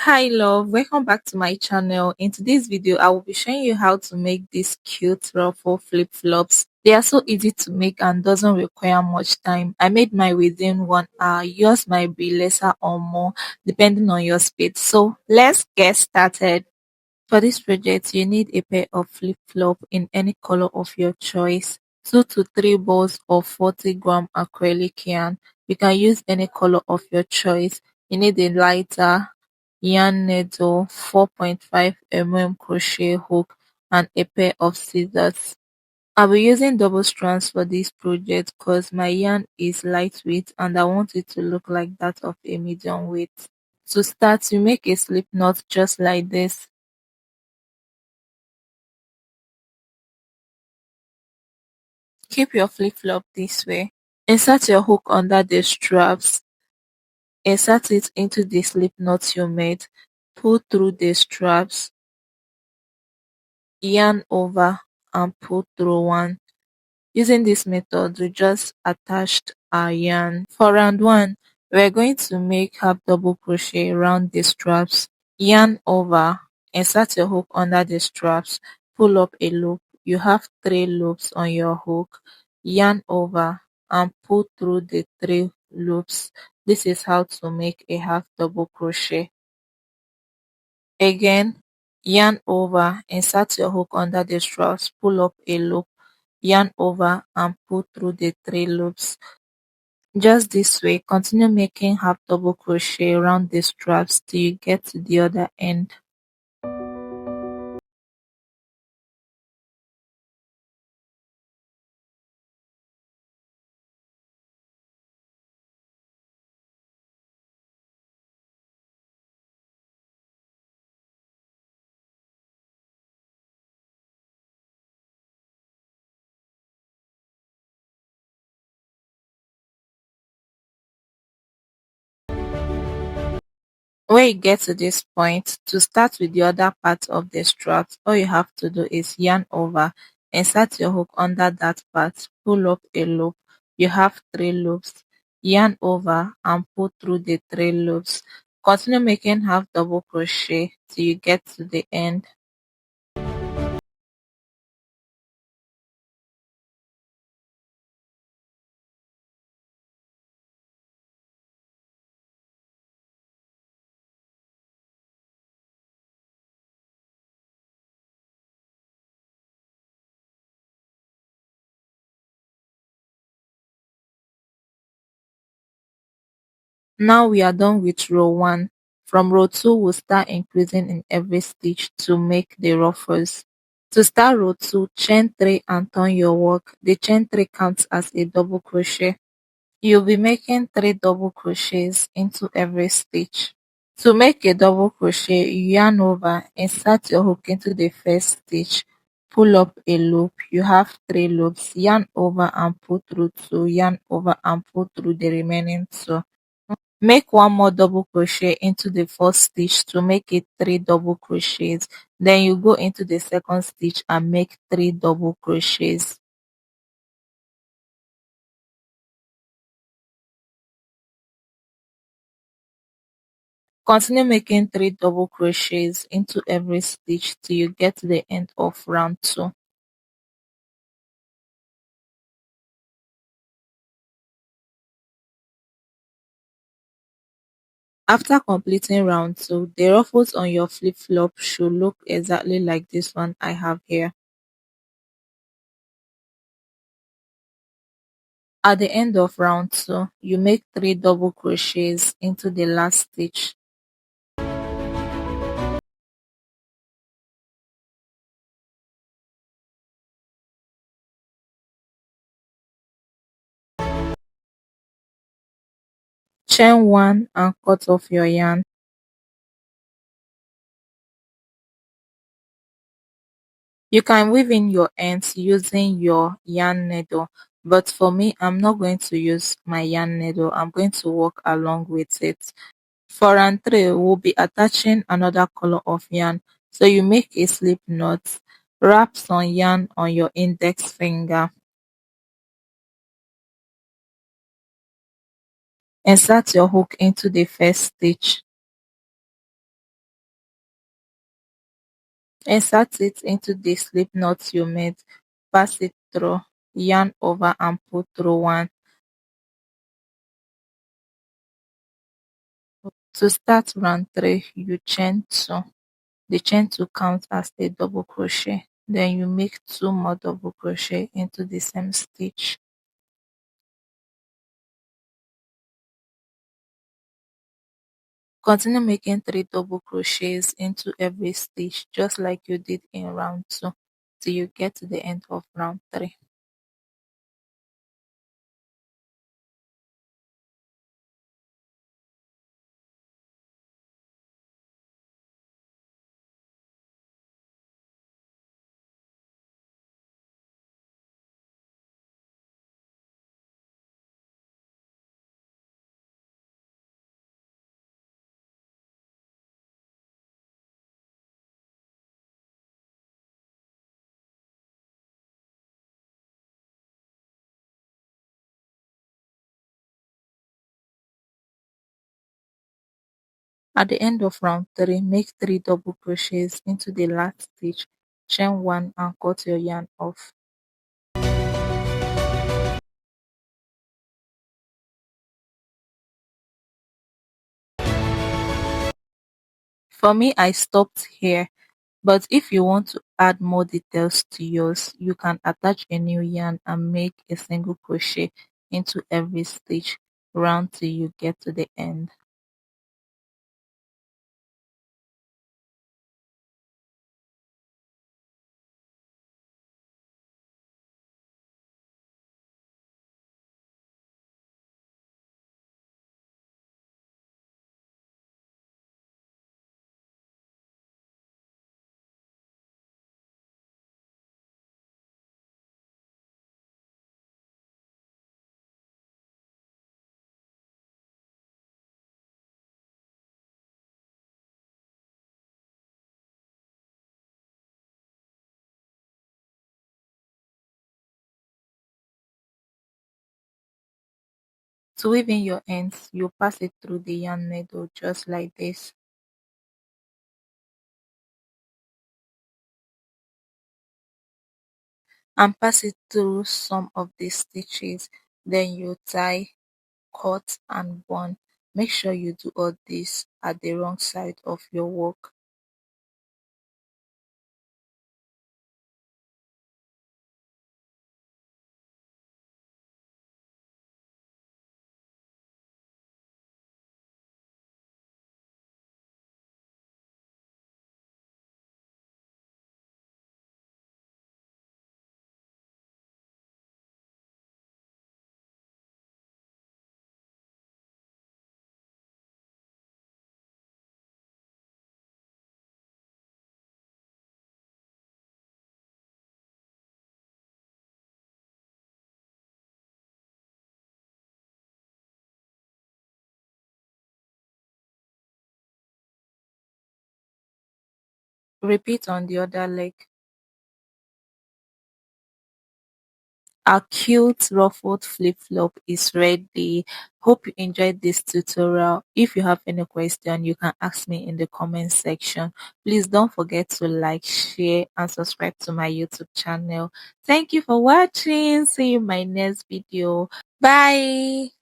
Hi love, welcome back to my channel. In today's video I will be showing you how to make these cute ruffle flip flops. They are so easy to make and doesn't require much time. I made mine within 1 hour. Yours might be lesser or more depending on your speed. So let's get started. For this project, you need a pair of flip-flop in any color of your choice, 2 to 3 balls of 40-gram acrylic yarn. You can use any color of your choice. You need a lighter yarn needle, 4.5 crochet hook, and a pair of scissors. I'll be using double strands for this project because my yarn is lightweight and I want it to look like that of a medium weight. To start, you make a slip knot just like this. Keep your flip-flop this way. Insert your hook under the straps. Insert it into the slip knot you made. Pull through the straps. Yarn over and pull through one. Using this method, we just attached our yarn. For round 1, we're going to make half double crochet around the straps. Yarn over, insert your hook under the straps, pull up a loop. You have 3 loops on your hook. Yarn over and pull through the 3 loops. This is how to make a half double crochet. Again, yarn over, insert your hook under the straps, pull up a loop, yarn over and pull through the 3 loops. Just this way, continue making half double crochet around the straps till you get to the other end. When you get to this point, to start with the other part of the strap, all you have to do is yarn over, insert your hook under that part, pull up a loop. You have 3 loops. Yarn over and pull through the 3 loops. Continue making half double crochet till you get to the end. Now we are done with row 1. From row 2, we'll start increasing in every stitch to make the ruffles. To start row 2, chain 3 and turn your work. The chain 3 counts as a double crochet. You'll be making 3 double crochets into every stitch. To make a double crochet, you yarn over, insert your hook into the first stitch, pull up a loop. You have 3 loops. Yarn over and pull through 2, yarn over and pull through the remaining 2. Make 1 more double crochet into the first stitch to make it 3 double crochets. Then you go into the second stitch and make 3 double crochets. Continue making 3 double crochets into every stitch till you get to the end of round 2. After completing round 2, the ruffles on your flip-flop should look exactly like this one I have here. At the end of round 2, you make 3 double crochets into the last stitch. Chain 1 and cut off your yarn. You can weave in your ends using your yarn needle, but for me, I'm not going to use my yarn needle. I'm going to work along with it. For round 3, we'll be attaching another color of yarn. So you make a slip knot, wrap some yarn on your index finger, insert your hook into the first stitch. Insert it into the slip knot you made, pass it through, yarn over and pull through one. To start round 3, you chain 2. The chain 2 counts as a double crochet. Then you make 2 more double crochet into the same stitch. Continue making 3 double crochets into every stitch just like you did in round 2 till you get to the end of round 3. At the end of round 3, make 3 double crochets into the last stitch, chain 1 and cut your yarn off. For me, I stopped here, but if you want to add more details to yours, you can attach a new yarn and make a single crochet into every stitch round till you get to the end. To weave in your ends, you pass it through the yarn needle just like this. And pass it through some of the stitches. Then you tie, cut and bond. Make sure you do all this at the wrong side of your work. Repeat on the other leg. Our cute ruffled flip flop is ready. Hope you enjoyed this tutorial. If you have any question, you can ask me in the comment section. Please don't forget to like, share and subscribe to my YouTube channel. Thank you for watching. See you in my next video. Bye.